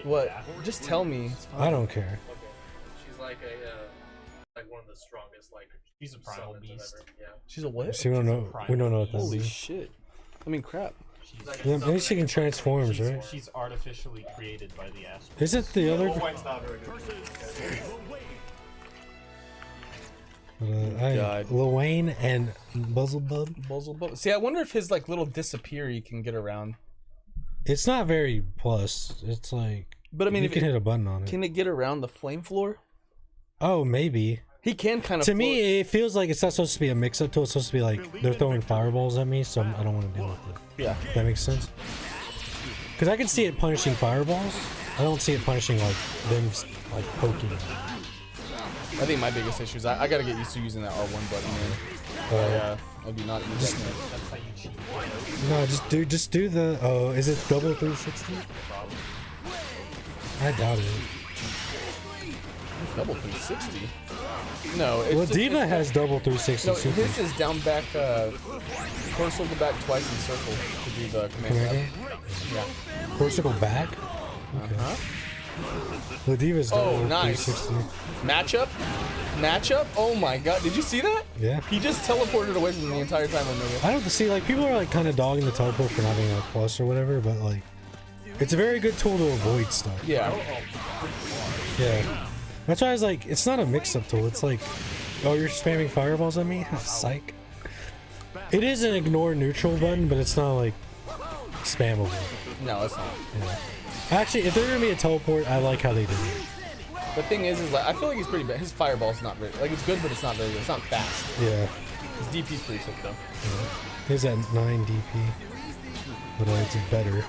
What? Yeah. Just tell me. I don't care. Okay. She's like like one of the strongest, like She's a primal summons beast. ever. Yeah. She's a what? See, we don't know. We don't know what that Holy is. shit. I mean, crap. She's, Like Yeah, maybe she can transform, right? she's artificially created by the astral. Is it the other? White's not very good. God. Lil Wayne and Buzzlebub. Buzzlebub. See, I wonder if his like little disappear he can get around. It's not very plus. It's like. But I mean, you if can it, hit a button on it. can it get around the flame floor? Oh, maybe. He can kind of. To me, it feels like it's not supposed to be a mix-up tool. It's supposed to be like they're throwing fireballs at me, so I don't want to deal with it. Yeah. That makes sense. Because I can see it punishing fireballs. I don't see it punishing like them like poking. I think my biggest issue is I gotta get used to using that R1 button, man. Yeah, I do not use that. That's how you cheat. No, just do the. Oh, is it double 360? I doubt it. Double 360. No, it's Well, just, Diva has double 360. No, super. his is down back. Core circle back twice in circle to do the command. Yeah. Core circle back. Uh-huh. The Diva's double Oh, nice. 360. Matchup. Oh my god, did you see that? Yeah. He just teleported away from me the entire time on Mega. I don't see like people are like kind of dogging the teleport for not being a plus or whatever, but like it's a very good tool to avoid stuff. Yeah. Yeah. That's why I was like, it's not a mix-up tool. It's like, oh, you're spamming fireballs at me? Psych. It is an ignore neutral button, but it's not like spammable. No, it's not. Yeah. Actually, if they're gonna be a teleport, I like how they did it. The thing is like I feel like he's pretty bad. His fireball's not very like it's good, but it's not very good. It's not fast. Yeah. His DP's pretty sick though. He's at 9 DP, but it's better.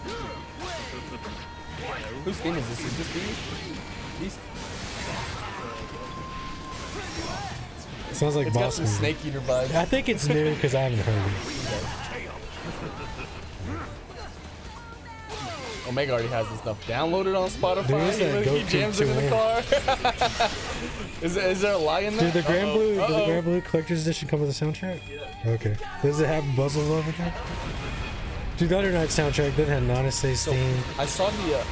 Whose theme is this? Is this Beast? Sounds like It's got boss some movie. Snake Eater vibes. I think it's new because I haven't heard it. Omega already has this stuff downloaded on Spotify. There is that He Goku jams it in the 2M. car. is there a lie in Did that? the Granblue Collector's Edition come with a soundtrack? Yeah. Okay. Does it have Buzzle Love in it? Dude, the other night soundtrack that had Nanase's theme, I saw the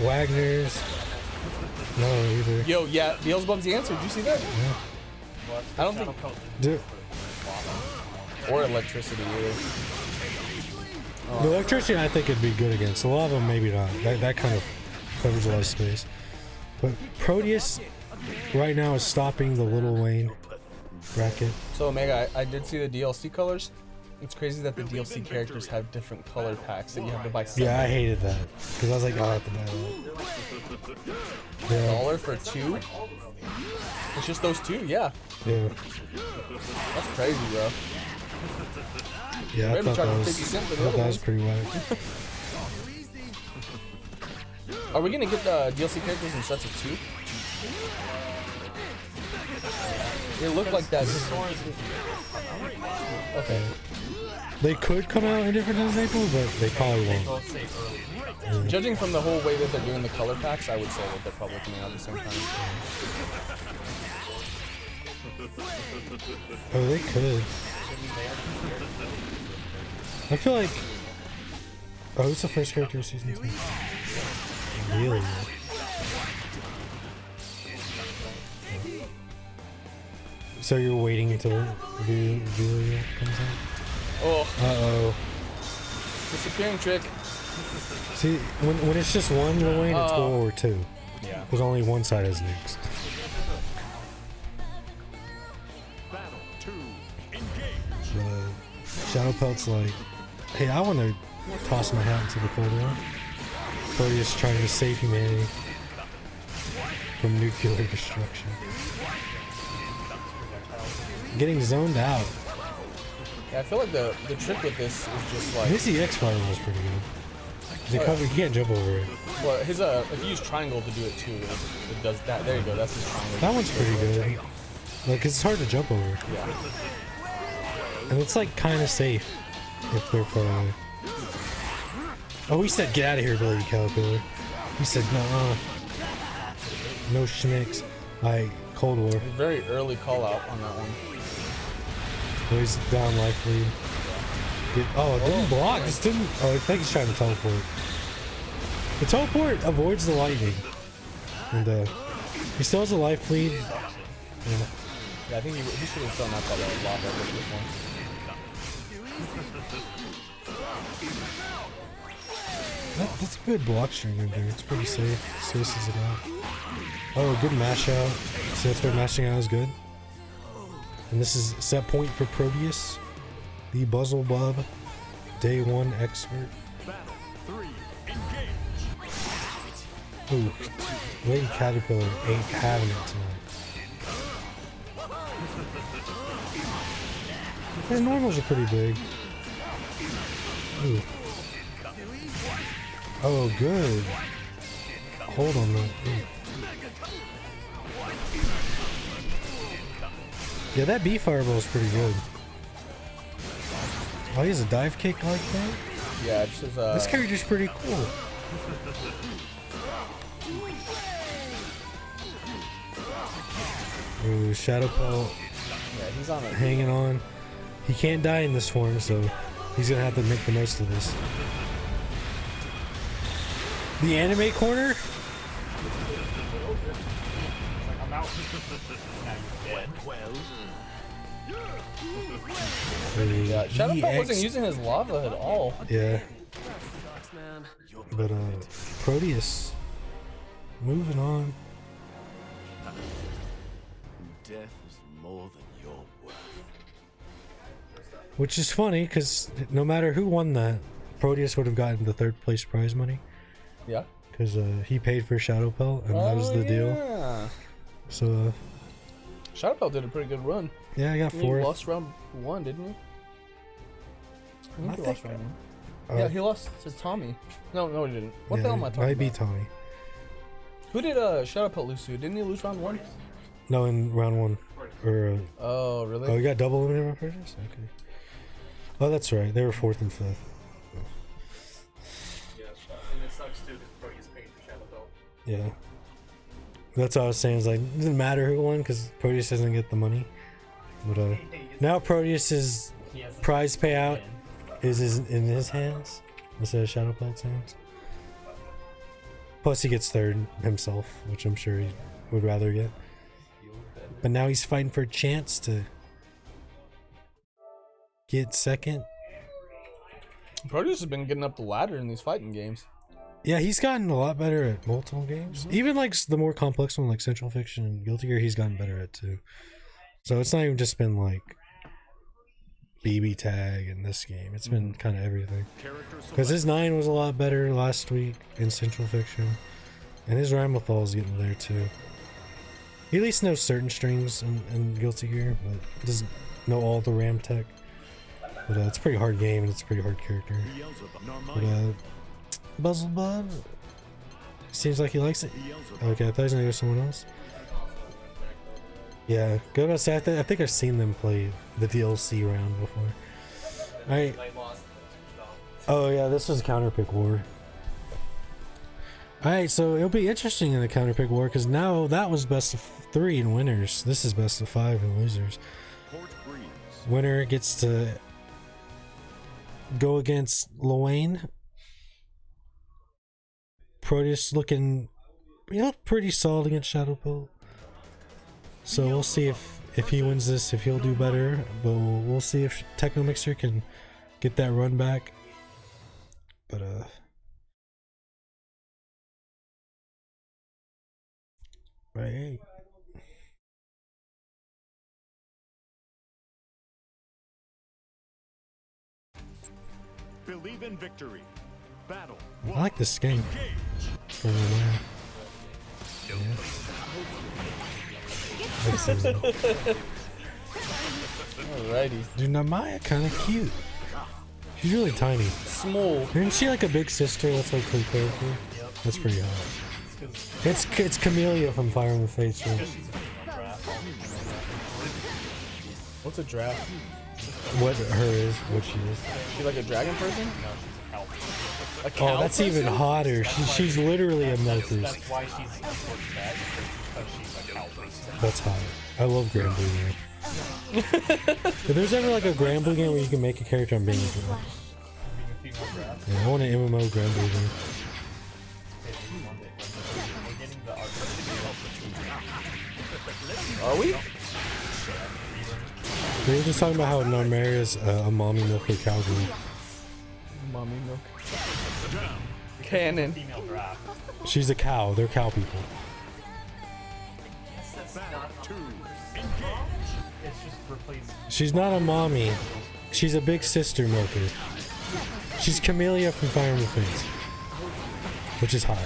Wagner's. No, either. yo, yeah, Beelzebub's the answer. Did you see that? Yeah. I don't think Dude, or electricity either. the electrician I think it'd be good against. A lot of them maybe not. That kind of covers a lot of space. But Proteus right now is stopping the Lil Wayne bracket. So Omega, I did see the DLC colors. It's crazy that the DLC characters have different color packs that you have to buy. Yeah, I hated that because I was like, oh, I have to buy that. Yeah, $1 for 2. It's just those 2, yeah. yeah, That's crazy, bro. yeah. I Maybe thought charge that 50 was, cents for I the thought other that was one. pretty whack. Are we gonna get the DLC characters in sets of 2? It looked like that. Okay. They could come out in different times in April, but they probably won't. Both say early. Judging from the whole way that they're doing the color packs, I would say that they're probably coming out at the same time. Oh, they could. I feel like. Oh, it's the first character of season 2. Really? So you're waiting until Julia comes out? Oh, Uh-oh. disappearing trick. See, when it's just one Lil Wayne, it's World War II. Yeah. Because only one side has nukes. Shadow Pelt's like, hey, I want to toss my hat into the cold war. Proteus trying to save humanity from nuclear destruction. Getting zoned out. Yeah, I feel like the trick with this is just like, His EX fireball is pretty good. He can't jump over it. well, his if you use triangle to do it too, it does that. There you go. That's his triangle. That one's pretty good. Like, it's hard to jump over. Yeah. And it's like kind of safe if they're far away. Oh, he said, get out of here, Billy Caterpillar. He said, no, no schnicks. Alright, Cold War. Very early call out on that one. Oh, he's down life lead. Oh, it didn't block. Just didn't. Oh, I think he's trying to teleport. The teleport avoids the lightning. And he still has a life lead. Yeah. Yeah, I think he should have thrown out that lava a little bit more. That's a good block string in there. It's pretty safe. Spaces it out. Oh, good mash out. So that's where mashing out is good. And this is set point for Proteus, the Buzzlebub, day 1 expert. Ooh, Lady Caterpillar ain't having it tonight. His normals are pretty big. Ooh. Oh, good. Hold on that. Ooh. Yeah, that B fireball is pretty good. Oh, he has a dive kick like that? Yeah, it's just This character's pretty cool. Ooh, Shadow Pelt. Yeah, he's on it. Hanging on. He can't die in this form, so he's gonna have to make the most of this. The anime corner? I'm out. Yeah, Shadow Pelt EX. wasn't using his lava at all. Yeah. But Proteus moving on. Death is more than your worth. Which is funny because no matter who won that, Proteus would have gotten the 3rd place prize money. Yeah. Because he paid for Shadow Pelt and that was the deal. Yeah. So Shadow Pelt did a pretty good run. yeah, I got He 4th. lost round 1, didn't he? I think he lost round 1. Yeah, he lost to Tommy. No, he didn't. What the hell am I talking I about? beat Tommy. Who did Shadow Pelt lose to? Didn't he lose round 1? No, in round 1. Or Oh, really? oh, you got double eliminated purchase? Okay. Oh, that's right. They were 4th and 5th. Yeah, and it sucks too because Proteus paid for Shadow Belt. Yeah. That's what I was saying. It's like, it doesn't matter who won because Proteus doesn't get the money. But now Proteus's He has prize payout is in his hands instead of Shadow Pelt's hands. Plus he gets 3rd himself, which I'm sure he would rather get. But now he's fighting for a chance to get 2nd. Proteus has been getting up the ladder in these fighting games. Yeah, he's gotten a lot better at multiple games. Even like the more complex one, like Central Fiction and Guilty Gear, he's gotten better at too. So it's not even just been like BB Tag in this game. It's been kind of everything. Because his 9 was a lot better last week in Central Fiction. And his Ramlethal is getting there too. He at least knows certain strings in Guilty Gear, but doesn't know all the Ram tech. But it's a pretty hard game and it's a pretty hard character. But Buzzlebub seems like he likes it. Okay, I thought he was gonna go someone else. Yeah, go about say. I think I've seen them play the DLC round before. All right. Oh yeah, this was a counterpick war. All right, so it'll be interesting in the counterpick war because now that was best of 3 in winners. This is best of 5 in losers. Winner gets to go against Luane. Proteus looking, pretty solid against Shadow Pelt. So we'll see if he wins this, if he'll do better. But we'll see if Technomixer can get that run back. But right. Believe in victory. Battle. I like this game. For Alrighty. Dude, Namaya kind of cute. She's really tiny. Small. Isn't she like a big sister? That's like her character. That's pretty hot. It's Camellia from Fire in the Fates. Right? What's a draft? What her is, what she is. She like a dragon person? A Oh, cow that's person? even hotter. She's literally a Melkers. That's why she's important bad, because she's a cow person. That's hot. I love Granblue game. If there's ever like a Granblue game where you can make a character, I'm being into it. Yeah, I want an MMO Granblue game. We're getting the Are we? We were just talking about how Narmere is a mommy milker cowgirl. Mommy milk. Cannon. female draft. She's a cow. They're cow people. It's just replaced. She's not a mommy. She's a big sister milker. She's Camellia from Fire Emblem Fates, which is hot.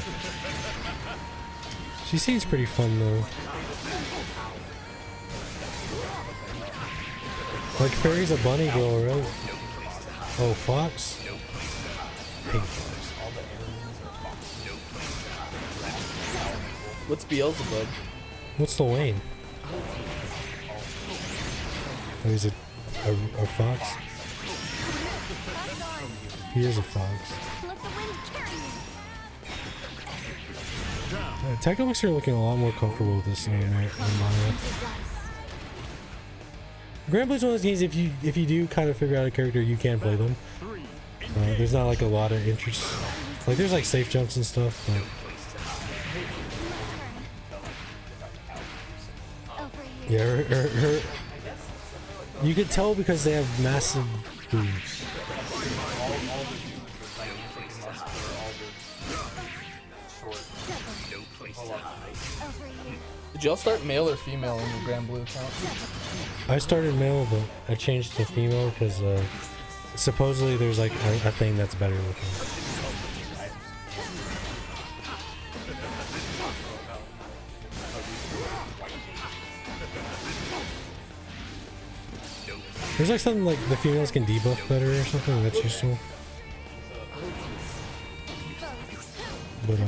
She seems pretty fun though. Like Fairy's a bunny girl, right? Oh, Fox? Pink Fox. What's Beelzebub? What's the Wayne? Oh, he's a fox? He is a fox. Technomix are looking a lot more comfortable with this than Maya. Granblue's one of those games, if you do kind of figure out a character, you can play them. There's not like a lot of interest. Like there's like safe jumps and stuff, but yeah, her you could tell because they have massive boobs. Did y'all start male or female in your Granblue account? I started male, but I changed to female because supposedly there's like a thing that's better looking. There's like something like the females can debuff better or something. That's useful. But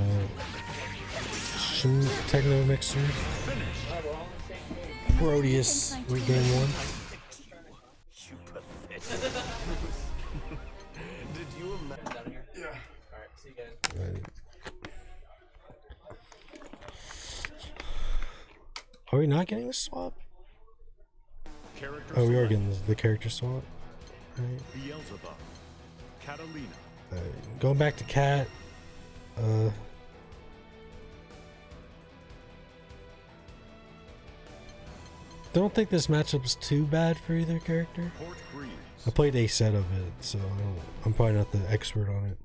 Techno Mixer, Proteus, with game 1. Did you imagine? Yeah. Alright, see you guys. Are we not getting the swap? Character Oh, we are select. getting the character swap. Right. Beelzebub. Catalina. Going back to Cat. Don't think this matchup's too bad for either character. Port Breeze. I played a set of it, so I'm probably not the expert on it.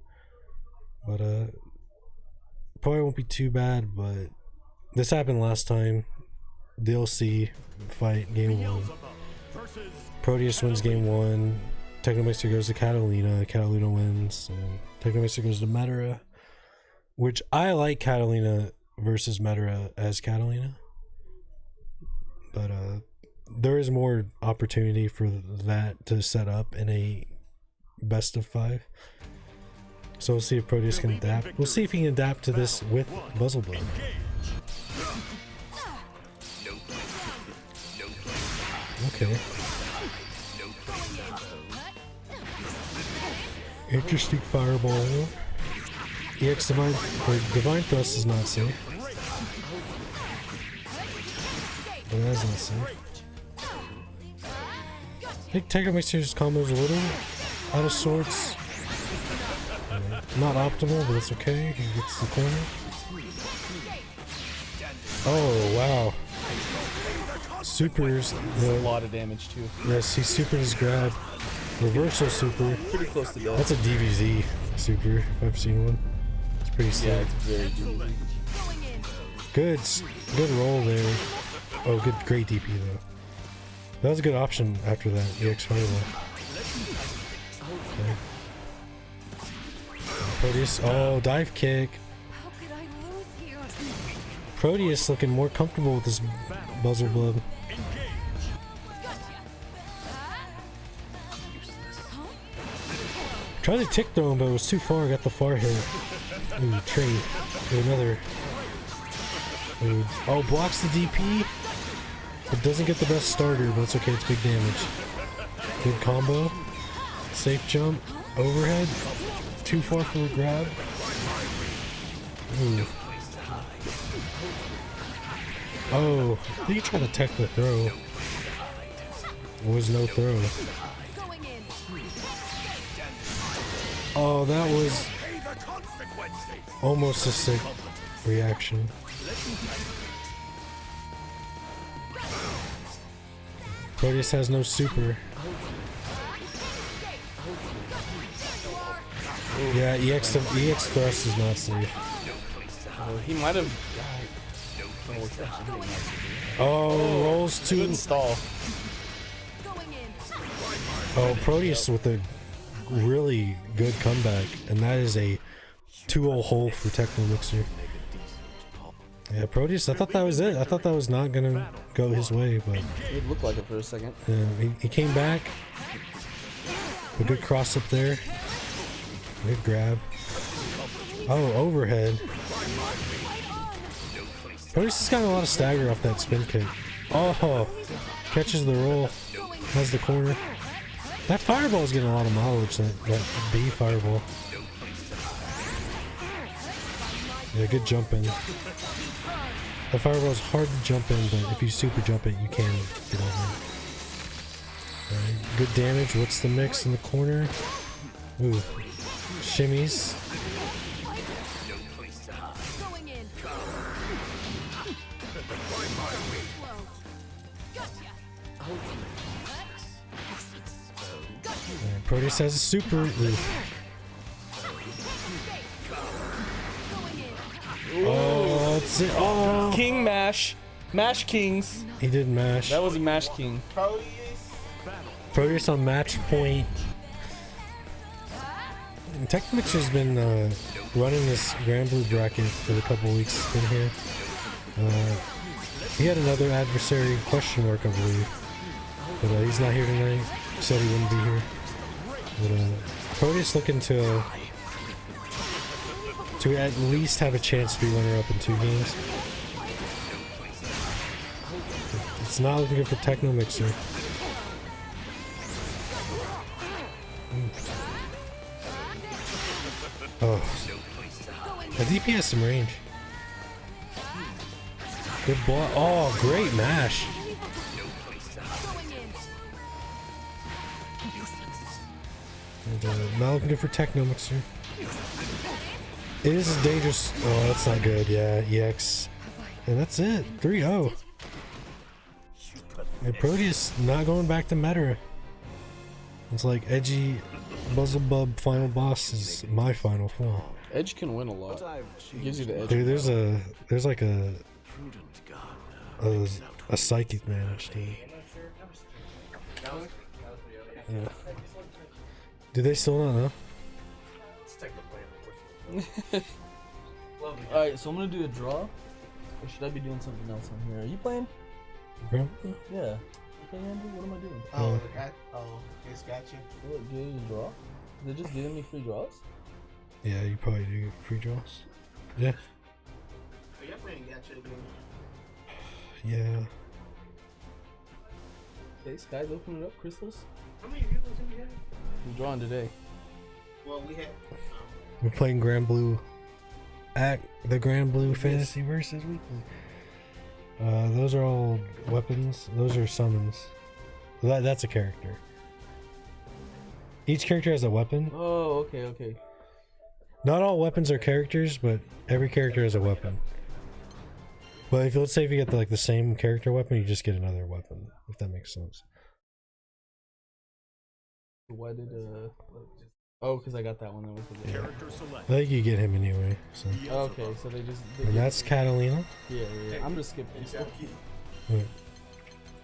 But probably won't be too bad. But this happened last time. DLC fight game 1. Beelzebub versus Proteus wins game 1. Technomixer goes to Catalina. Catalina wins, and then Technomixer goes to Metara. Which I like Catalina versus Metara as Catalina. But there is more opportunity for that to set up in a best of 5. So we'll see if Proteus can adapt. We'll see if he can adapt to this with Buzzleblade. Okay. Interesting fireball. EX Divine or Divine Thrust is not safe. But that is not safe. I think Technomixer's combo is a little out of sorts. Not optimal, but it's okay. He gets the corner. Oh wow. Supers A lot of damage too. yes, he supered his grab. Reversal super. Pretty close to death. That's a DBZ super if I've seen one. It's pretty sick. Yeah, it's very easy. Good roll there. Oh, great DP though. That was a good option after that EX fireball. Okay. Proteus, oh, dive kick. How could I lose here? Proteus looking more comfortable with this buzzer blood. Tried to tick throw him, but it was too far. Got the far hit. Ooh, trade. Another. Ooh. Oh, blocks the DP. It doesn't get the best starter, but it's okay. It's big damage. Good combo. Safe jump. Overhead. Too far for a grab. Ooh. Oh, I think he tried to tech the throw. There was no throw. Going in. Oh, that was Almost a sick reaction. Proteus has no super. Yeah, EX thrust is not safe. He might have died. Oh, rolls to Good stall. Oh, Proteus with a really good comeback, and that is a 2-0 hole for Techno Mixer. Yeah, Proteus, I thought that was it. I thought that was not gonna go his way, but It looked like it for a second. yeah, he came back. A good cross up there. Good grab. Oh, overhead. Proteus has gotten a lot of stagger off that spin kick. Oh, catches the roll. Has the corner. That fireball is getting a lot of mileage, that B fireball. Yeah, good jump in. The fireball is hard to jump in, but if you super jump it, you can get over it. Alright, good damage. What's the mix in the corner? Ooh. Shimmies. Proteus has a super. Ooh. Oh, that's it. Oh, King mash. Mash kings. he did mash. That was a mash king. Proteus on match point. Techmix has been running this Granblue bracket for the couple weeks it's been here. He had another adversary question mark, I believe, but he's not here tonight. He said he wouldn't be here. But Proteus looking to at least have a chance to be runner-up in 2 games. It's not looking good for Techno Mixer. Oh, the DP has some range. Good block. Oh, great mash. And not looking good for Techno Mixer. It is dangerous. Oh, that's not good. Yeah, EX. And that's it. 3-0. And Proteus not going back to meta. It's like edgy Buzzlebub final boss is my final form. Edge can win a lot. It gives you the edge. Dude, there's like a psychic manage team. Yeah. Do they still not know? Alright, so I'm gonna do a draw. Or should I be doing something else on here? Are you playing? Yeah. Yeah. You playing, Andrew? What am I doing? It's got you. What, do you draw? They're just giving me free draws? Yeah, you probably do get free draws. Yeah. Are you playing Gacha again? Yeah. Okay, Sky's opening up. Crystals? How many viewers do we have? We're drawing today. Well, we had. We're playing Granblue at the Granblue Fantasy Versus Weekly. Those are all weapons. Those are summons. That's a character. Each character has a weapon. Oh, okay. Not all weapons are characters, but every character has a weapon. But if let's say if you get the same character weapon, you just get another weapon. If that makes sense. Why did oh, because I got that one. That was the Character select. I think you get him anyway. So. okay, so they And that's Catalina. yeah. I'm just skipping stuff. Wait.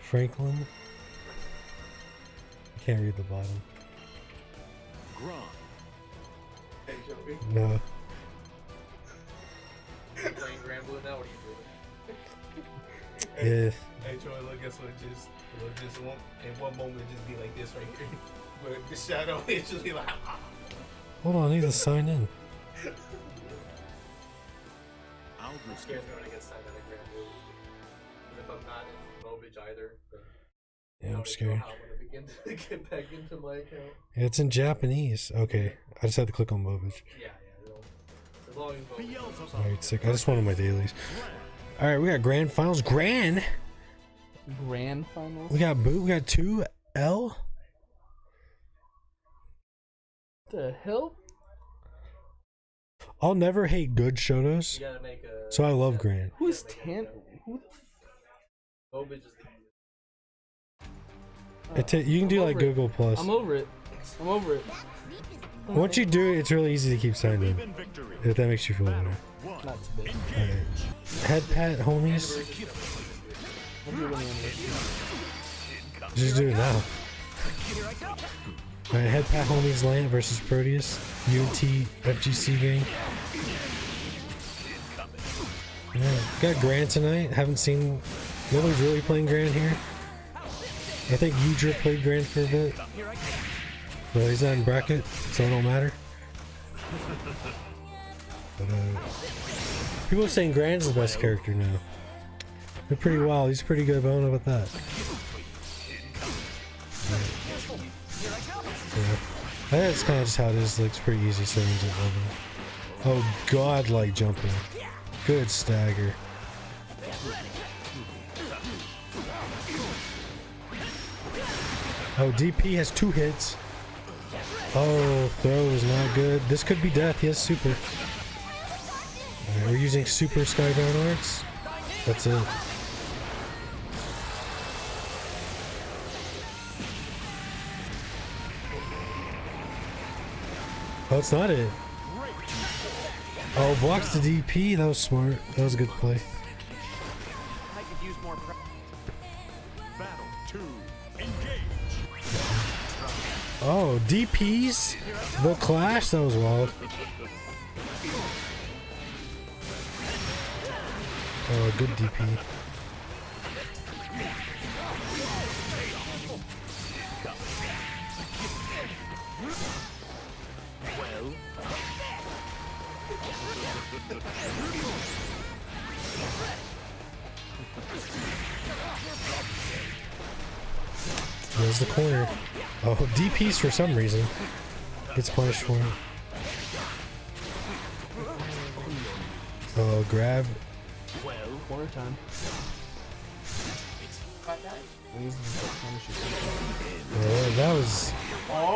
Franklin. I can't read the bottom. Gron. No. Playing Granblue now? What are you doing? Yeah. Hey Troy, look, guess what? Just one in one moment, just be like this right here. But the shadow, it just be like. Hold on, I need to sign in. I'll I'm scared when I get signed out of Granblue. If I'm not in Mobage either, then Yeah, I I'm don't scared. know how I'm gonna begin to get back into my account. Yeah, it's in Japanese. Okay, I just had to click on Movage. Yeah. As long as Mobage. Alright, sick. I just wanted my dailies. Alright, we got grand finals. Grand finals. We got Boo. We got 2L. The hell? I'll never hate good Shotos, You gotta make a. so I love Gran. Who is Tan? Who the Bobic is the You can do I'm like over it. Google Plus. I'm over it. I'm over it. Once you do it, it's really easy to keep signed in. If that makes you feel better. Not today. Alright. Head pat, homies. I'll do it when the anniversary. Just do it now. Alright, head pat, homies, Land versus Proteus. UNT FGC game. Yeah, got Gran tonight. Haven't seen. Nobody's really playing Gran here. I think Udra played Gran for a bit. But he's not in bracket, so it don't matter. But, people are saying Gran's the best character now. They're pretty wild. He's pretty good, but I don't know about that. Yeah. I think that's kind of just how it is. Like, it's pretty easy settings at level. Oh, godlike jumping. Good stagger. Oh, DP has 2 hits. Oh, throw is not good. This could be death. He has super. Alright, we're using super Skybound arts. That's it. Oh, it's not it. Oh, blocks the DP. That was smart. That was a good play. Battle 2. Engage. Oh, DPs? The clash? That was wild. Oh, good DP. There's the corner. Oh, DPs for some reason. Gets punished for it. Oh, grab. Corner time. Oh, that was...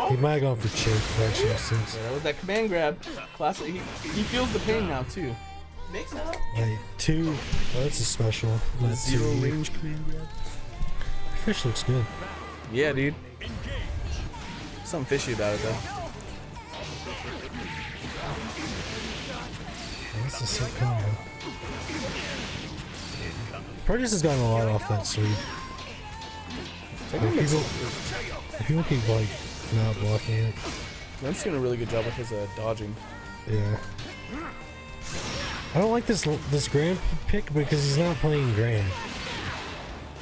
He might have gone for chip, actually, since... That was that command grab. Classic. He feels the pain now too. Mix it up. Like, 2... Oh, that's a special. Not Zero 2. range command grab. Fish looks good. Yeah, dude. Something fishy about it though. That's a sick combo. Proteus has gotten a lot off that sweep. Like, people keep like not blocking it. Man's doing a really good job with his dodging. Yeah. I don't like this Gran pick because he's not playing Gran.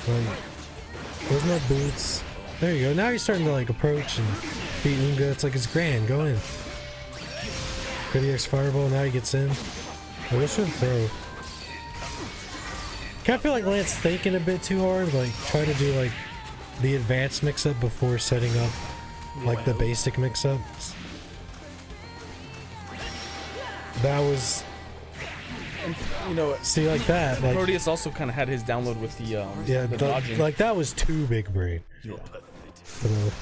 Like, there's no boots. There you go. Now he's starting to like approach and beat Unga. It's like it's Gran. Go in. Good EX Fireball. Now he gets in. I wish would throw. Kind of feel like Lance thinking a bit too hard. Like try to do like the advanced mix-up before setting up like the basic mix-ups. That was, You know, see, like that. Like, Proteus also kind of had his download with the yeah, the dodging. like that was too big brain. Yeah. But,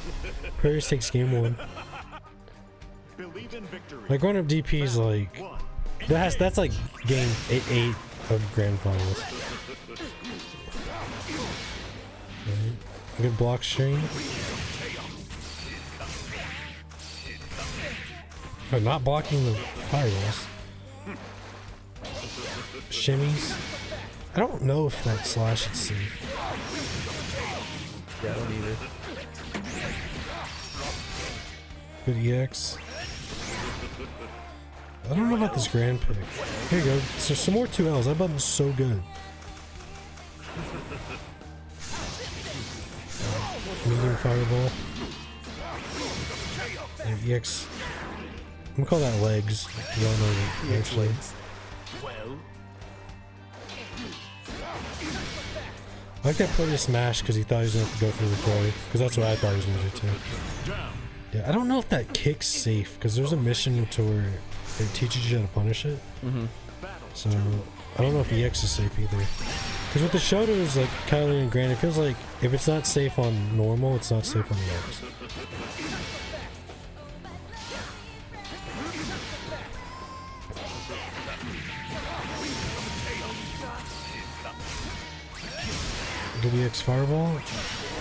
Proteus takes game 1. Believe in victory. Like run up DP's like that's like game 8 of Grand Finals. Right. Good block string. Oh, not blocking the fireballs. Shimmies. I don't know if that slash is safe. Yeah, I don't either. Good EX. I don't know about this Grand pick. Here you go. So some more 2Ls. That button's so good. Medium fireball. And EX. I'm gonna call that legs. Y'all know the EX legs. I like that Proteus smash because he thought he was gonna have to go through the quarry. Because that's what I thought he was gonna do too. Yeah, I don't know if that kick's safe because there's a mission to where it teaches you how to punish it. So I don't know if EX is safe either. Because with the Shotos, like Kylie and Grant, it feels like if it's not safe on normal, it's not safe on EX. WX Fireball.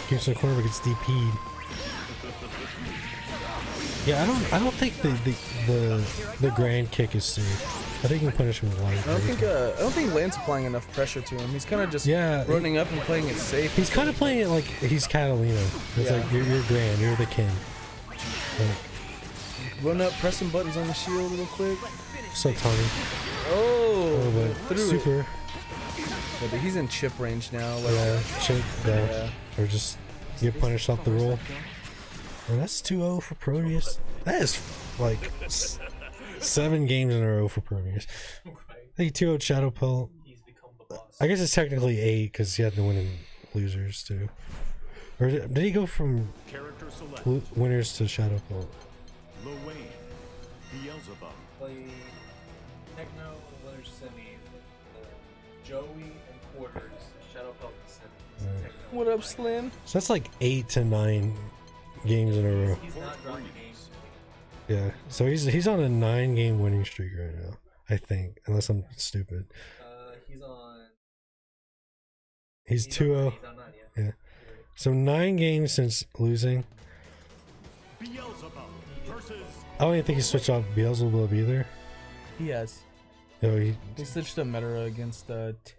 Keeps in the corner but gets DP'd. Yeah, I don't think the grand kick is safe. I think you can punish him with light. I don't think Lance applying enough pressure to him. He's kind of just running up and playing it safe. He's kind of playing it like he's Catalina. It's like you're grand, you're the king. Like, run up, press some buttons on the shield real quick. So Tommy. Oh, but super. Yeah, but he's in chip range now. Like, yeah, chip. Yeah. Or just get punished off the roll. And that's 2-0 for Proteus. That is like 7 games in a row for Proteus. I think 2-0 Shadow Pelt. I guess it's technically 8 because he had to win in losers too. Or did he go from winners to Shadow Pelt? Play Techno, winners semis, Joey and quarters, Shadow Pelt semis. What up, Slim? So that's like 8 to 9 games in a row. He's not dropping games. Yeah, so he's on a 9-game winning streak right now, I think, unless I'm stupid. He's on. He's 2-0. He's on 9, yeah. So 9 games since losing. I don't even think he switched off Beelzebub either. He has. No, he switched to Meta against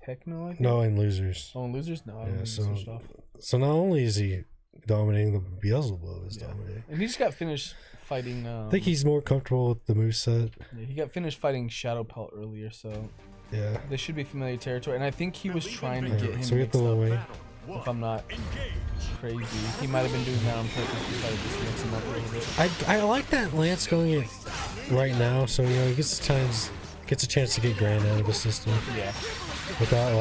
Techno, I think? No, in losers. Oh, in losers? No, I don't think he switched off. So not only is he dominating, the Beelzebub is dominating. And he just got finished fighting... I think he's more comfortable with the moveset. Yeah, he got finished fighting Shadow Pelt earlier, so... Yeah. This should be familiar territory, and I think he was trying to get him so we mixed the up. way. If I'm not crazy. He might have been doing that on purpose to try to just mix him up a little bit. I like that Lance going it right now, so he gets a chance to get Grand out of the system. Yeah. Without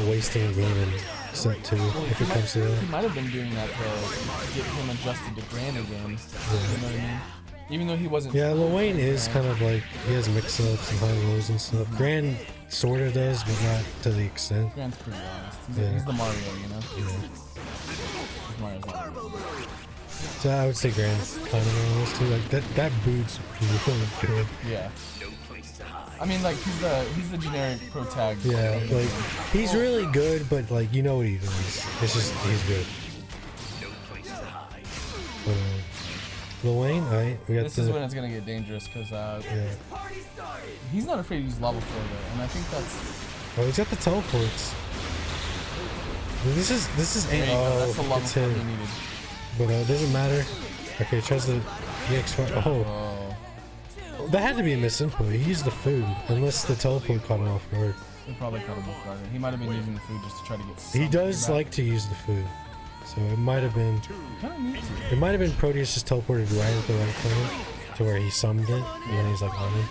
wasting a game in set 2 if it comes to that. He might have been doing that to get him adjusted to Grand again. Yeah. You know what I mean? Even though he wasn't. Yeah, Lil Wayne is kind of like he has mix-ups and high lows and stuff. Grand sorta does, but not to the extent. Grand's pretty honest. He's the Mario, you know. Yeah. Mario's Mario. So I would say Grand's kind of honest too. Like that boot's really good. Yeah. I mean, like he's the generic pro tag. Yeah, like he's really good, but like you know what he does. It's just he's good. But, Lil Wayne, alright, we got this is when it's gonna get dangerous because he's not afraid to use lava flow though, and I think that's. Oh, he's got the teleports. This is that's the lava flow he needed. But it doesn't matter. Okay, tries to EX5. Oh. That had to be a misinput. He used the food, unless the teleport caught him off guard. He probably caught him off guard. He might have been using the food just to try to get. He does like to use the food. So it might have been. It might have been Proteus just teleported right at the right time to where he summoned it, and then he's like on it.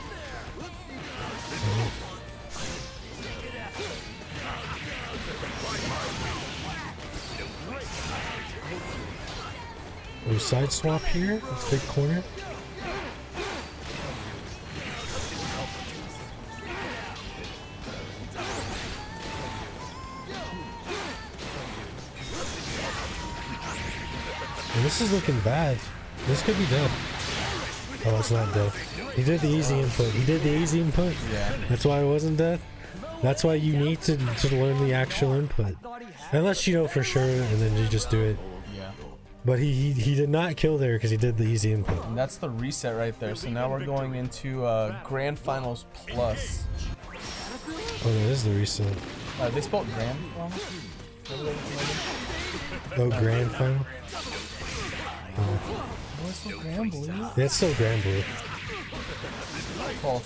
Ooh, side swap here. That's big corner. And this is looking bad. This could be dead. Oh, it's not dead. He did the easy input. Yeah. That's why it wasn't dead. That's why you need to learn the actual input. Unless you know for sure, and then you just do it. Yeah. But he did not kill there because he did the easy input. And that's the reset right there. So now we're going into Grand Finals Plus. Oh no, this is the reset. They spelled Grand wrong? Oh, Grand Final? Oh, it's still Granblue. Yeah, it's still Granblue.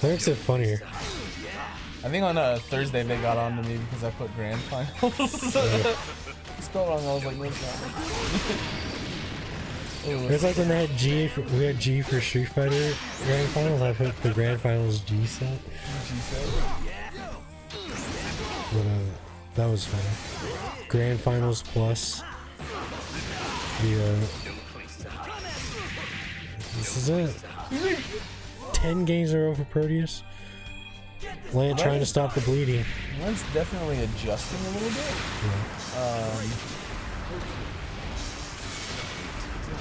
That makes it funnier. I think on Thursday they got on to me because I put Grand Finals. Spelled wrong, I was like, no problem. It's like when they had we had G for Street Fighter Grand Finals, I put the Grand Finals G set. But that was fun. Grand Finals Plus. This is it. 10 games in a row for Proteus. Land trying to stop the bleeding. Land's definitely adjusting a little bit.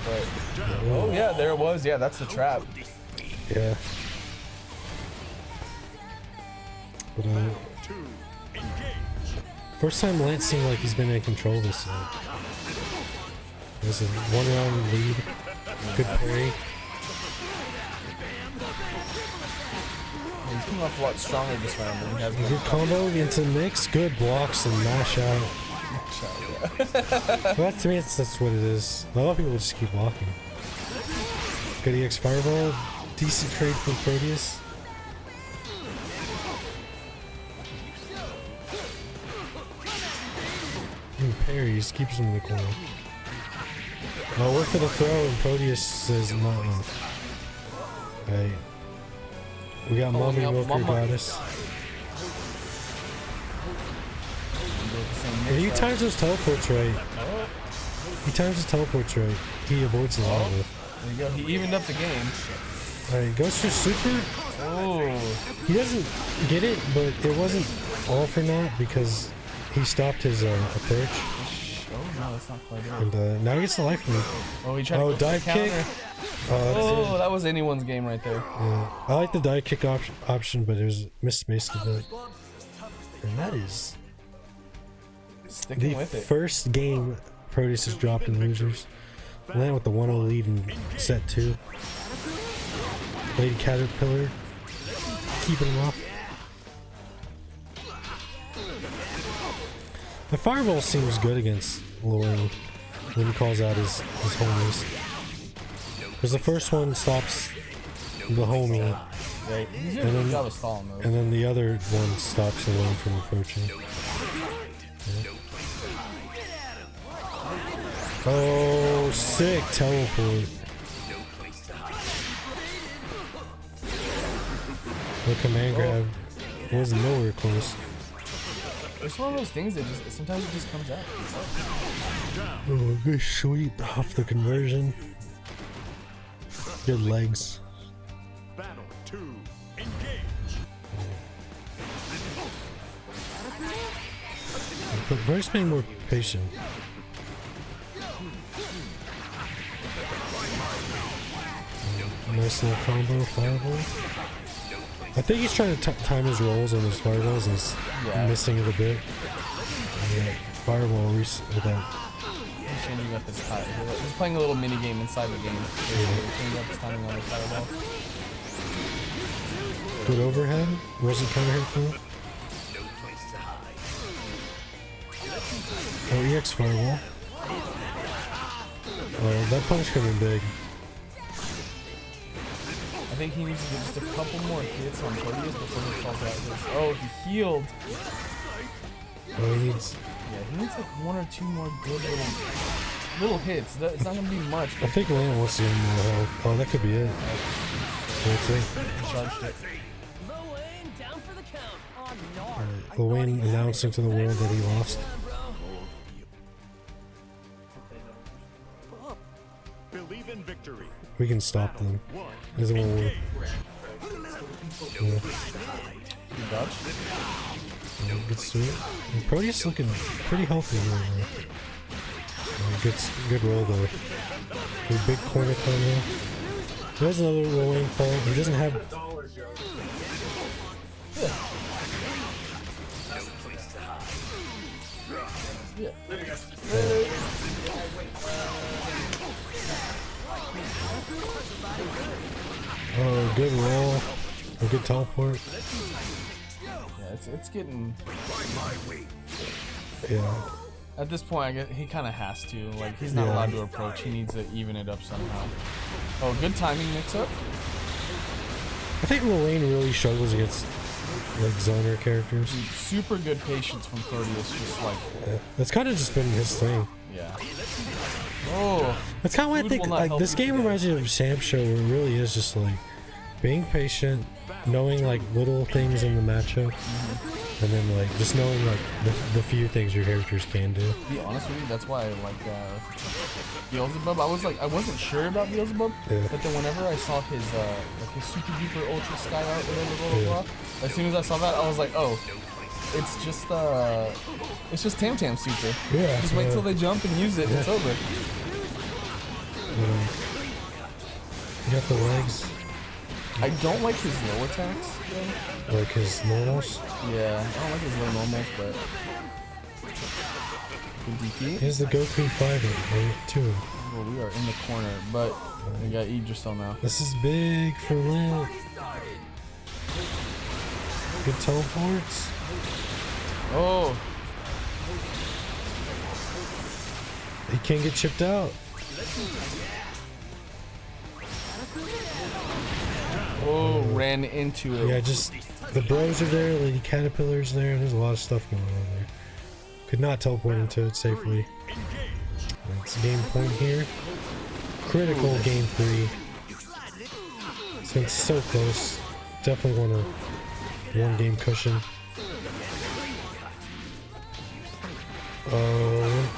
But oh yeah, there it was. Yeah, that's the trap. Yeah. But First time Lance seemed like he's been in control this set. This is 1 round lead. Good parry. He's coming off a lot stronger this round than he has been. Good combo into the mix. Good blocks and mash out. Well, to me, that's what it is. A lot of people just keep blocking. Good EX Fireball. Decent trade from Proteus. Parries, keeps him in the corner. I'll work for the throw, and Proteus says no. Alright. We got Mommy Milker Goddess. If he times those teleports right, he avoids a lot of it. There you go, he evened up the game. Alright, goes for super. Oh. He doesn't get it, but it wasn't all for naught because he stopped his approach. Oh no, that's not quite it. And now he gets the life lead. Oh, he tried to go dive for the kick. counter. Oh, that was anyone's game right there. Yeah, I like the dive kick option, but it was misspaced a bit. And that is Sticking the with it. first game Proteus has dropped in losers. Land with the 1-0 lead in set 2. Lady Caterpillar keeping him off. The Fireball seems good against Lorraine when he calls out his homies. Because the first one stops the homie, Right. He's doing a good job of stalling those. and then the other one stops Lorraine from approaching. Yeah. Oh, sick teleport. The command grab was nowhere close. It's one of those things that just sometimes it just comes out. Oh, good sweep off the conversion. Good legs. Battle 2. Engage. But Bryce being more patient. Nice little combo, fireball. I think he's trying to time his rolls on his fireballs and he's missing it a bit. Yeah, fireball with that. He's changing up his time. He's playing a little mini game inside the game. Changing up his timing on the fireball. Good overhead. Wasn't kind of hurtful. Oh, EX fireball. Oh, that punch could have been big. I think he needs to get just a couple more hits on Proteus before he calls out his. Oh, he healed. Oh, he needs. Yeah, he needs like 1 or 2 more good little hits. It's not gonna be much. I think Land wants to get more health. Oh, that could be it. Let's see. He charged it. Lil Wayne announcing to the world that he lost. Believe in victory. We can stop them. Doesn't want to work. Yeah. He dodged. Good sweep. And Proteus looking pretty healthy right now. Good roll though. Good big corner combo. There's another rolling fall. He doesn't have. Yeah. Oh, good roll. A good teleport. Yeah, it's getting. Yeah. At this point, I guess he kind of has to. Like, he's not allowed to approach. He needs to even it up somehow. Oh, good timing mix-up. I think Lorraine really struggles against like zoner characters. Dude, super good patience from Proteus, just like. Yeah. That's kind of just been his thing. Yeah. Oh. That's kind of why I Food think will not like help this you game today. reminds me of Sam's show, where it really is just like being patient, knowing like little things in the matchup, and then like just knowing like the few things your characters can do. To be honest with you, that's why I like Beelzebub. I wasn't sure about Beelzebub, Yeah. but then whenever I saw his like his super duper ultra sky art, whatever, blah, blah, blah, as soon as I saw that, I was like, oh, it's just Tam Tam super. Yeah. Just wait till they jump and use it, and it's over. You got the legs, I don't like his low attacks, though. like his normals. Yeah, I don't like his low normals, but Good DP. Here's the Goku 5 right too. Well, we are in the corner, but we got Idrisil now. This is big for Lance. Good teleports. Oh, He can't get chipped out. oh, ran into it. Yeah, just the bros are there, Lady Caterpillar's there, and there's a lot of stuff going on there. Could not teleport into it safely. It's game point here. Critical game 3. It's been so close. Definitely want a 1 game cushion. Oh,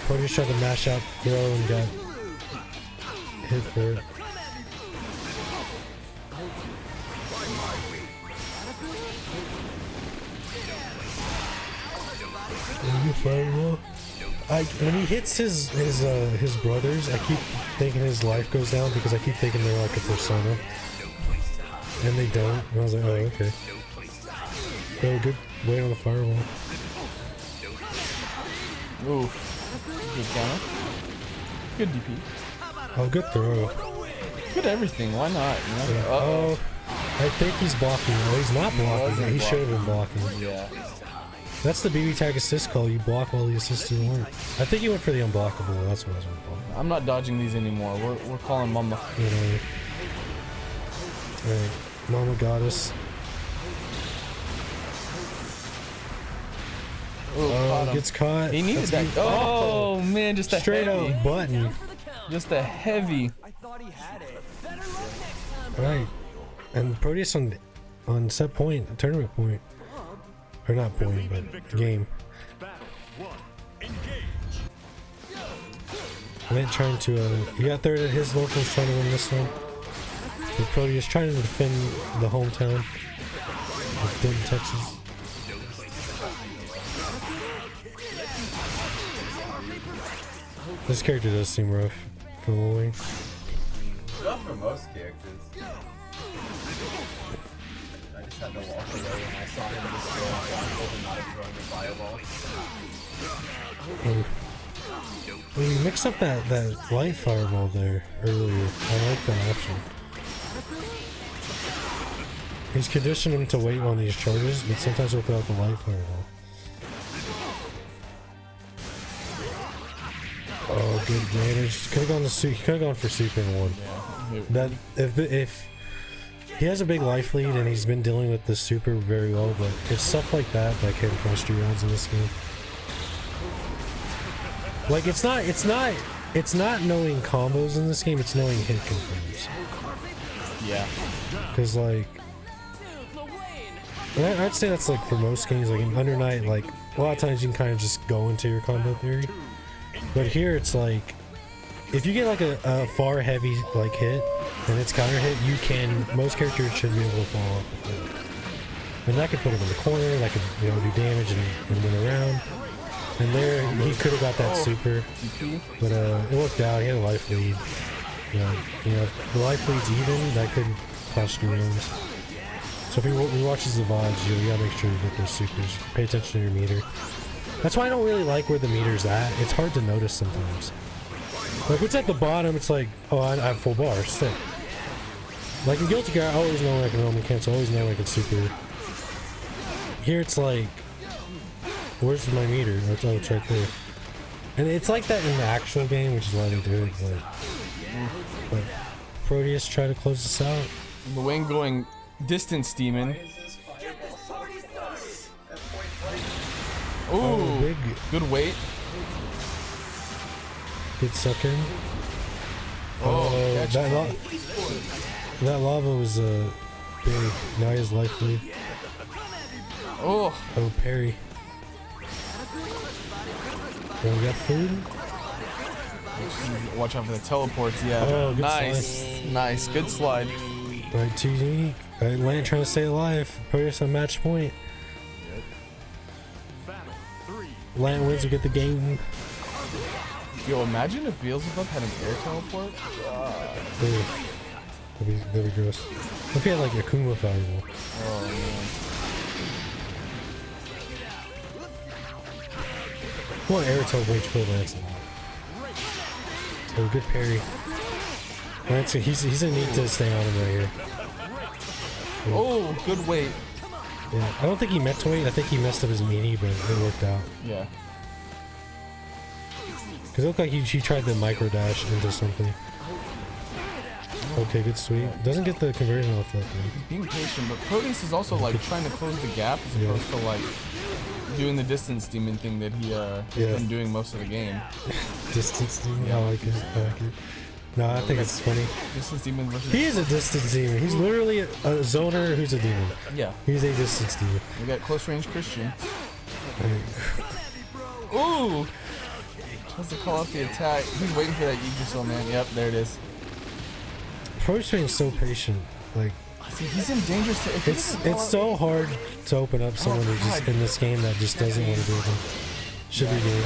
Proteus tried to mash out throw and got hit for it. When he hits his brothers, I keep thinking his life goes down because I keep thinking they're like a persona, and they don't. And I was like, oh, okay. Oh, good weight on the firewall. Oof. Good counter. Good DP. Oh, good throw. Good everything. Why not? You know? Yeah. Oh, I think he's blocking. Oh, he's not blocking. He should have been blocking. Yeah. That's the BB tag assist call. You block while the assist didn't work. I think he went for the unblockable. That's what I was going for. I'm not dodging these anymore. We're calling Mama. You know. Alright, Mama Goddess. Ooh, caught him. Gets caught. He needed that. Oh man, just a Straight heavy. out button. Just a heavy. Alright. And Proteus on set point, tournament point. Or not point, but game. Lance trying to, he got third at his locals trying to win this one. But Proteus trying to defend the hometown of Denton, Texas. This character does seem rough for Lil Wayne. Not for most characters. I just had to walk away when I saw him just throw a fireball and not have thrown the fireball. Well, you mixed up that light fireball there earlier. I like that option. He's conditioned him to wait on these charges, but sometimes without the light fireball. Oh, good damage. Could have gone to he could have gone for super in 1. Yeah. That if he has a big life lead and he's been dealing with the super very well, but it's stuff like that that can cost you rounds in this game. Like it's not knowing combos in this game, it's knowing hit confirms. Yeah. Cause like I'd say that's like for most games, like in Under Night, like a lot of times you can kind of just go into your combo theory. But here it's like if you get like a far heavy like hit and it's counter hit, you can, most characters should be able to follow up with it. And that could put him in the corner, that could, you know, do damage and win around. And there he could have got that super, but it worked out. He had a life lead. You know, if the life lead's even, that could cost you rounds. So if he watches the VODs, you gotta make sure you get those supers. Pay attention to your meter. That's why I don't really like where the meter's at. It's hard to notice sometimes. Like it's at the bottom, it's like, oh, I have full bars, sick. Like in Guilty Gear, I always know when I can roam and cancel, always know when I can super. Here it's like, where's my meter? Oh, it's right there. And it's like that in the actual game, which is why they do it, but Proteus try to close this out. The Wayne going distance demon. Ooh, Oh, big. good weight. Good sucker. Oh, catch. That lava was big. Now he has life lead. Oh, Oh, parry. Oh, we got food? watch out for the teleports. Yeah, Oh, good nice, nice, good slide. Right, too unique. Alright, Land trying to stay alive. Proteus on match point. Land wins, we get the game. Yo, imagine if Beelzebub had an air teleport. That'd be gross. What if he had like a Akuma fireball? Oh man. Come on, Aerotone Bleach Quill Lance. Oh, good parry. Lance, he's gonna need to stay on him right here. Oh, good weight. Yeah, I don't think he meant to wait. I think he messed up his meaty, but it worked out. Yeah. Because it looked like he tried the micro dash into something. Okay, good sweep. Doesn't get the conversion off that thing. He's being patient, but Proteus is also like trying to close the gap as opposed to like doing the distance demon thing that he been doing most of the game. Distance demon? I like it. I like it. No, I think it's funny. Distance demon versus... He is a distance demon. He's literally a zoner who's a demon. Yeah. He's a distance demon. We got close range Christian. Ooh! Tries to call out the attack. He's waiting for that Yggdrasil, man. Yep, there it is. Pro's being so patient. Like, see, he's in danger. It's so hard to open up someone who just in this game that just doesn't want to do it. Should be good.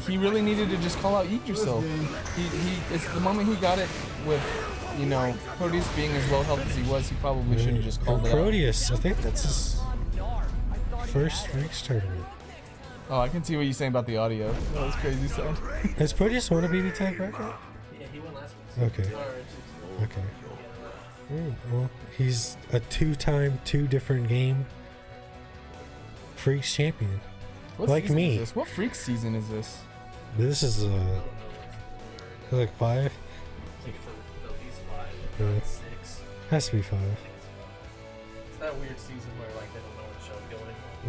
He really needed to just call out Yggdrasil. It's the moment he got it with, you know, Proteus being as low health as he was, he probably should have just called it out. Proteus, I think that's his first Freaks tournament. Oh, I can see what you're saying about the audio. That was crazy sound. Has Proteus won a BB Tag bracket? Yeah, he won last week. Okay. Okay. Well, he's a two-time, two different game Freaks champion. What like me. Is this? What Freaks season is this? This is like 5. Like for at least 5, Yeah. 6. Has to be 5. It's that weird season where like they don't know what show to go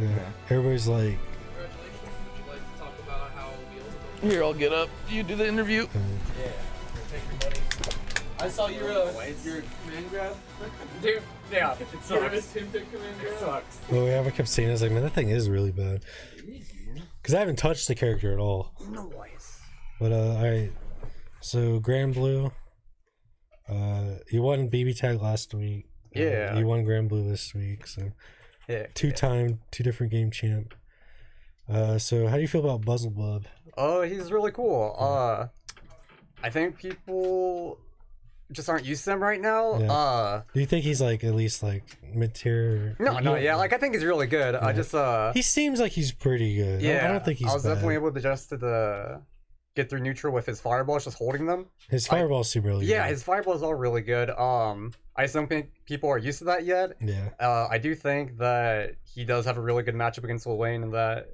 anymore. Yeah. Everybody's like. Congratulations. Would you like to talk about how wheels are going? Here, I'll get up. You do the interview. Yeah. Take your money. I saw your command grab. Dude, yeah, it sucks. It sucks. Well, yeah, I kept saying, I was like, man, that thing is really bad. Because I haven't touched the character at all. Nice. But, alright. So, Granblue. You won BB Tag last week. Yeah. You won Granblue this week. So, Yeah. two-time, two different game champ. So, how do you feel about Buzzlebub? Oh, he's really cool. I think people just aren't used to him right now. Yeah. Do you think he's like at least like mid-tier? No, yeah, like I think he's really good. I just he seems like he's pretty good. yeah, I don't think he's I was bad. definitely able to adjust to the get through neutral with his fireballs, just holding them. His fireballs seem really Yeah, good. his fireballs are really good. I just don't think people are used to that yet. Yeah. I do think that he does have a really good matchup against Lane, and that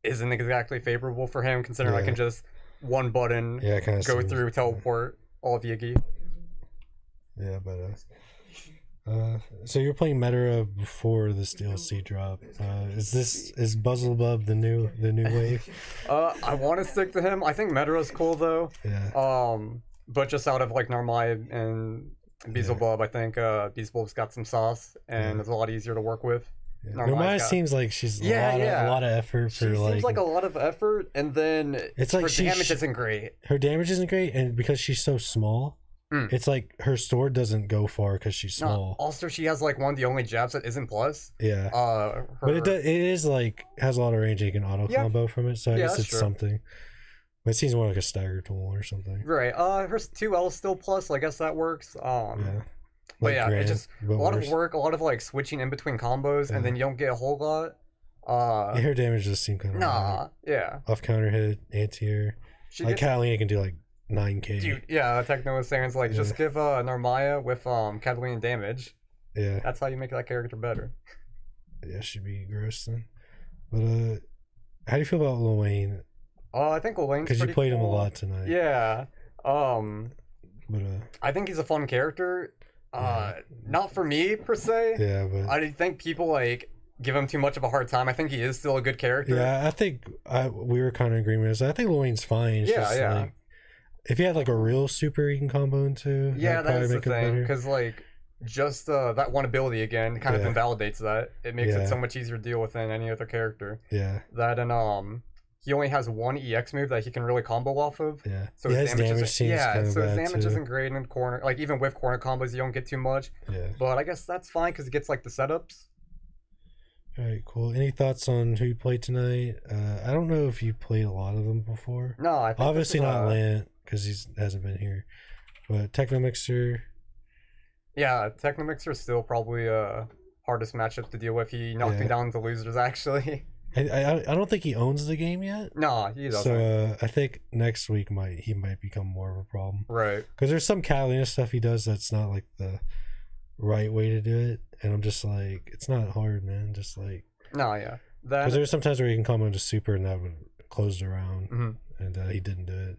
isn't exactly favorable for him, considering I can just one button go through teleport all of Yiggy. Yeah, but so you're playing Metara before this DLC drop. Is Buzzlebub the new wave? I want to stick to him. I think Metara's cool though. Yeah. But just out of like Narmai and Beelzebub, I think Beelzebub's got some sauce and it's a lot easier to work with. Yeah. Narmai seems like she's a lot of effort for she seems like a lot of effort, and then it's like her damage isn't great. Her damage isn't great, and because she's so small, it's like her sword doesn't go far because she's small. Also, she has like one of the only jabs that isn't plus. Yeah. But it is like has a lot of range. You can auto combo from it, so I guess it's something. But it seems more like a stagger tool or something. Right. Her 2L is still plus, so I guess that works. Yeah. But yeah, it's just a lot of work, a lot of like switching in between combos, and then you don't get a whole lot. Her damage does seem kind of off counter hit, anti-air. Like Catalina can do like 9k. Dude, yeah, Techno was saying it's like just give Narmaya with Catalina damage. Yeah. That's how you make that character better. Yeah, should be gross then. But how do you feel about Lil Wayne? I think Lil Wayne's because you played him a lot tonight. Yeah. But I think he's a fun character. Not for me per se. Yeah, but I think people like give him too much of a hard time. I think he is still a good character. Yeah, I think we were kind of agreeing. I think Lil Wayne's fine. It's just, like, if you had like a real super you can combo into, yeah, that's the thing. Because like just that one ability again kind of invalidates that. It makes it so much easier to deal with than any other character. Yeah. That and he only has one EX move that he can really combo off of. Yeah. So his damage seems kind of so his bad damage too. isn't great in corner. Like even with corner combos, you don't get too much. Yeah. But I guess that's fine because it gets like the setups. All right, cool. Any thoughts on who you played tonight? I don't know if you played a lot of them before. No, I think obviously not Lant because he hasn't been here. But Technomixer. Yeah, Technomixer is still probably hardest matchup to deal with. He knocked me down to losers actually. I don't think he owns the game yet. Nah, he doesn't. So I think next week he might become more of a problem. Right. Because there's some Catalina stuff he does that's not like the right way to do it, and I'm just like, it's not hard, man. Just like. No, yeah. Because there's sometimes where you can come into super and that would close the round, mm-hmm. and he didn't do it.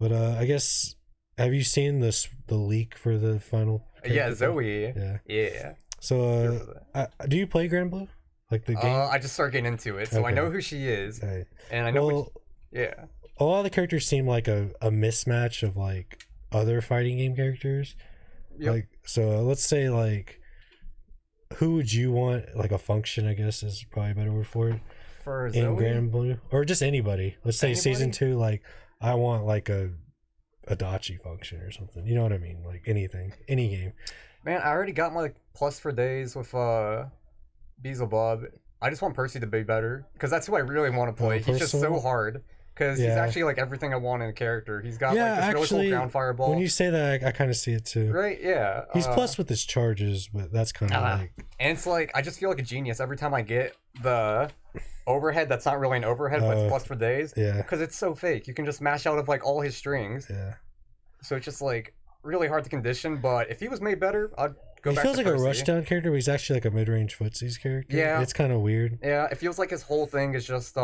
But I guess, have you seen the leak for the final? Yeah, Zoe. Yeah. So do you play Granblue? Like the game? I just started getting into it, so Okay. I know who she is, Right. and I know. Well, yeah. A lot of the characters seem like a mismatch of like other fighting game characters. Yep. Like, so let's say like, who would you want? Like a function, I guess is probably a better word for it. For in Zoe? Granblue, or just anybody. Let's say season 2, like I want like a Dachi function or something. You know what I mean? Like anything, any game. Man, I already got my plus for days with Beelzebub. I just want Percy to be better because that's who I really want to play. He's just so hard because he's actually like everything I want in a character. He's got like this really cool ground fireball. When you say that, I kind of see it too. Right? Yeah. He's plus with his charges, but that's kind of like. And it's like I just feel like a genius every time I get the overhead. That's not really an overhead, but it's plus for days. Yeah. Because it's so fake. You can just mash out of like all his strings. Yeah. So it's just like really hard to condition. But if he was made better, I'd go back to Percy. He feels like a rushdown character, but he's actually like a mid-range footsies character. Yeah. It's kind of weird. Yeah, it feels like his whole thing is just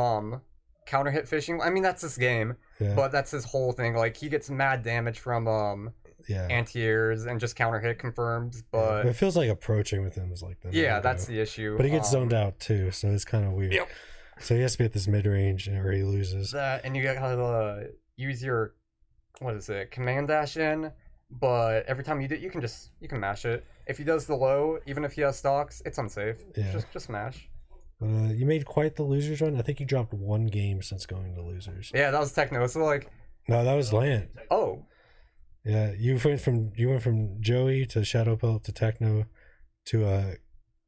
counter hit fishing. I mean, that's this game, but that's his whole thing. Like he gets mad damage from anti-airs and just counter hit confirms. But it feels like approaching with him is like that. Yeah, that's the issue. But he gets zoned out too, so it's kind of weird. Yep. So he has to be at this mid-range or he loses. That and you gotta use your command dash in. But every time you do, you can mash it. If he does the low, even if he has stocks, it's unsafe. Yeah. Just mash. You made quite the losers run. I think you dropped 1 game since going to losers. Yeah, that was techno. So like. No, that was land. Oh. Yeah, you went from Joey to Shadow Pelt to techno to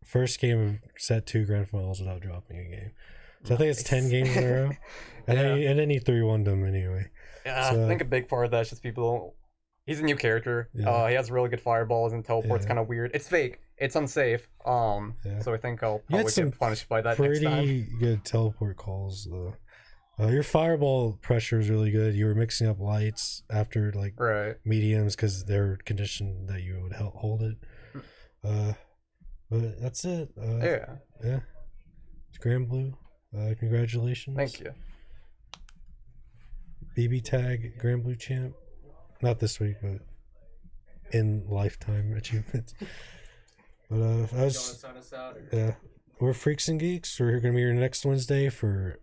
first game of set 2 grand finals without dropping a game. So I think it's 10 games in a row, and then he 3-1'd them anyway. Yeah, so, I think a big part of that's just people don't. He's a new character. Yeah. He has really good fireballs and teleport's kind of weird. It's fake. It's unsafe. So I think I'll probably get punished by that next time. Pretty good teleport calls though. Your fireball pressure is really good. You were mixing up lights after like mediums because they're conditioned that you would hold it. But that's it. Yeah. It's Granblue. Congratulations. Thank you. BB tag Granblue champ. Not this week, but in lifetime achievements. But that was, we're Freaks and Geeks. We're gonna be here next Wednesday for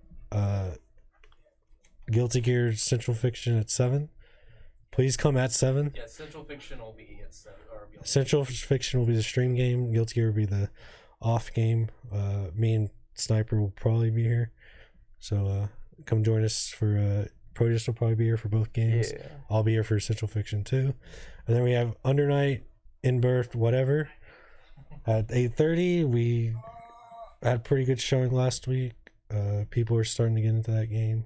Guilty Gear Central Fiction at 7. Please come at 7. Yeah, Central Fiction will be at 7. Central Fiction will be the stream game. Guilty Gear will be the off game. Me and Sniper will probably be here. So come join us for Proteus will probably be here for both games. Yeah. I'll be here for Central Fiction too. And then we have Undernight, In-Birth, whatever. At 8:30, we had a pretty good showing last week. People are starting to get into that game.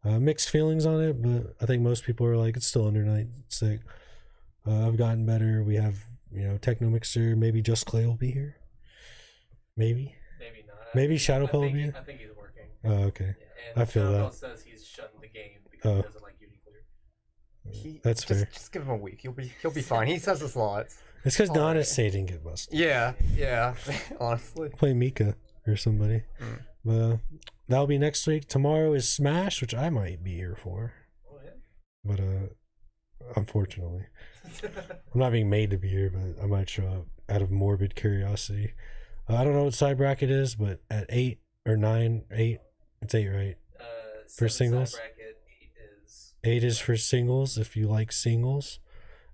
Mixed feelings on it, but I think most people are like, it's still Undernight. It's sick. I've gotten better. We have, Techno Mixer. Maybe Just Clay will be here. Maybe. Maybe not. Maybe Shadowpell will be here. I think he's working. Oh, okay. Yeah, I feel Shadowpell that. says he's shutting the game because he doesn't like Uniclear. That's fair. Just give him a week. He'll be fine. He says this lots. It's because Donna Say didn't get busted. Yeah. Honestly. Play Mika or somebody. But that'll be next week. Tomorrow is Smash, which I might be here for. Oh, yeah? But unfortunately. I'm not being made to be here, but I might show up out of morbid curiosity. I don't know what side bracket is, but at 8 or 9, 8, it's 8, right? For singles. Side bracket, 8 is for singles if you like singles.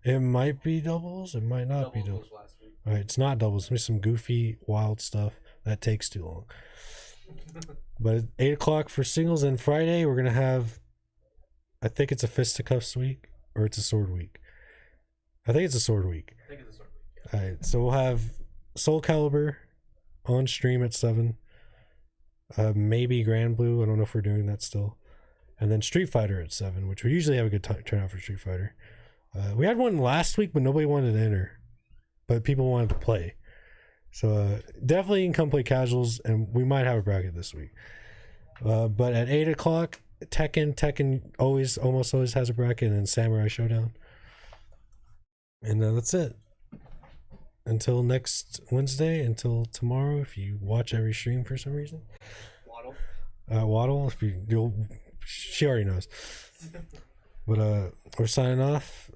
It might be doubles, it might not be doubles. Alright, it's not doubles. It's some goofy, wild stuff that takes too long. But 8 o'clock for singles, and Friday we're gonna have, I think it's a fisticuffs week or it's a sword week. I think it's a sword week. Yeah. Alright, so we'll have Soul Calibur on stream at 7. Maybe Granblue. I don't know if we're doing that still. And then Street Fighter at 7, which we usually have a good turnout for Street Fighter. We had one last week, but nobody wanted to enter. But people wanted to play. So definitely you can come play casuals, and we might have a bracket this week. But at 8 o'clock, Tekken almost always has a bracket, and Samurai Showdown. And that's it. Until next Wednesday, until tomorrow, if you watch every stream for some reason. Waddle, if she already knows. But we're signing off.